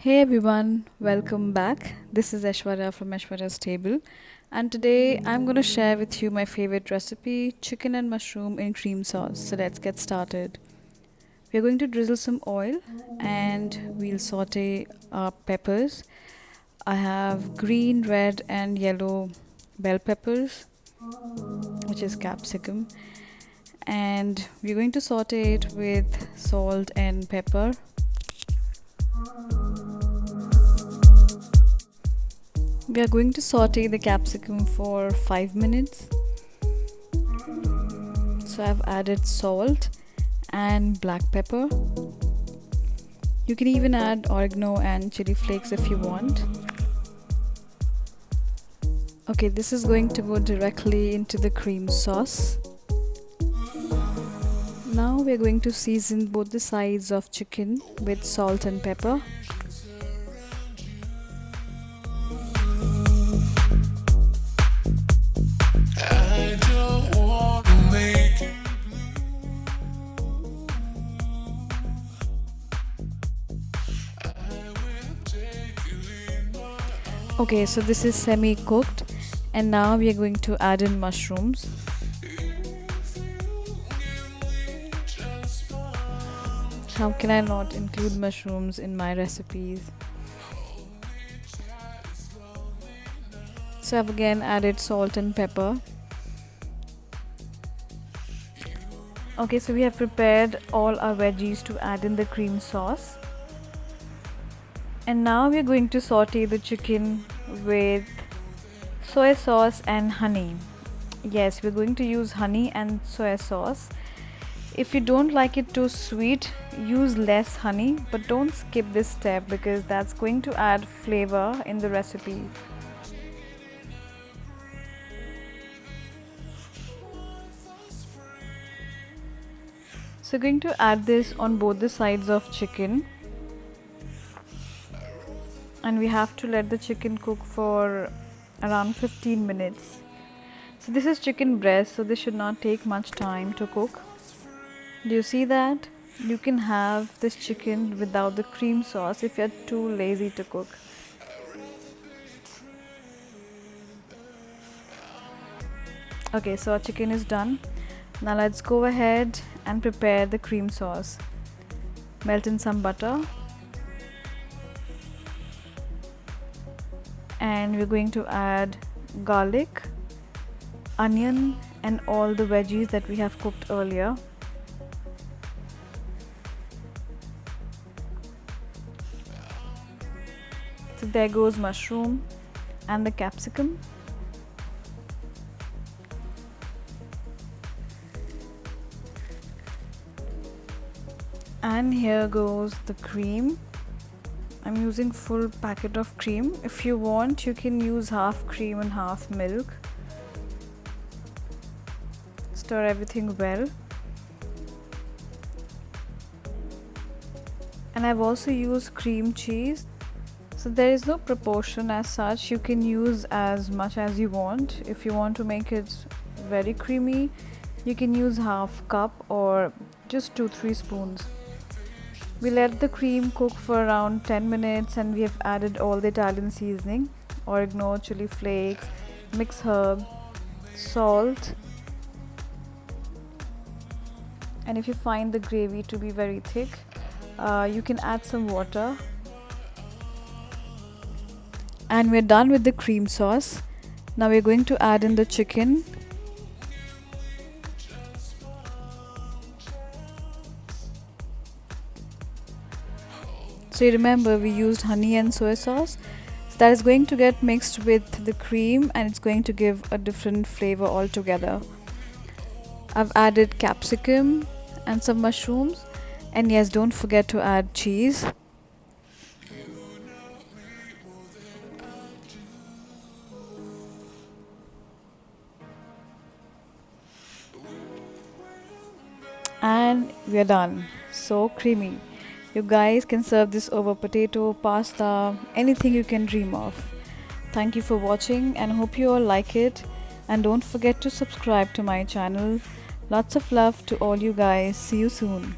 Hey everyone, welcome back. This is Aishwarya from Aishwarya's Table, and today I'm going to share with you my favorite recipe, chicken and mushroom in cream sauce. So let's get started. We're going to drizzle some oil and we'll saute our peppers. I have green, red, and yellow bell peppers, which is capsicum, and we're going to saute it with salt and pepper. We are going to saute the capsicum for 5 minutes. So I've added salt and black pepper. You can even add oregano and chili flakes if you want. Okay, this is going to go directly into the cream sauce. Now we're going to season both the sides of chicken with salt and pepper. Okay, so this is semi-cooked, and now we are going to add in mushrooms. How can I not include mushrooms in my recipes? So I've again added salt and pepper. Okay, so we have prepared all our veggies to add in the cream sauce. And now we're going to saute the chicken with soy sauce and honey. Yes, we're going to use honey and soy sauce. If you don't like it too sweet, use less honey, but don't skip this step because that's going to add flavor in the recipe. So going to add this on both the sides of chicken. And we have to let the chicken cook for around 15 minutes. So this is chicken breast, so this should not take much time to cook. Do you see that? You can have this chicken without the cream sauce if you're too lazy to cook. Okay, so our chicken is done. Now let's go ahead and prepare the cream sauce. Melt in some butter. And we're going to add garlic, onion, and all the veggies that we have cooked earlier. So there goes mushroom and the capsicum. And here goes the cream. I'm using full packet of cream. If you want, you can use half cream and half milk. Stir everything well. And I've also used cream cheese. So there is no proportion as such. You can use as much as you want. If you want to make it very creamy, you can use half cup or just 2-3 spoons. We let the cream cook for around 10 minutes and we have added all the Italian seasoning, oregano, chili flakes, mixed herb, salt. And if you find the gravy to be very thick, you can add some water. And we're done with the cream sauce. Now we're going to add in the chicken. So you remember we used honey and soy sauce. So that is going to get mixed with the cream and it's going to give a different flavor altogether. I've added capsicum and some mushrooms. And yes, don't forget to add cheese. And we are done. So creamy. You guys can serve this over potato, pasta, anything you can dream of. Thank you for watching and hope you all like it. And don't forget to subscribe to my channel. Lots of love to all you guys. See you soon.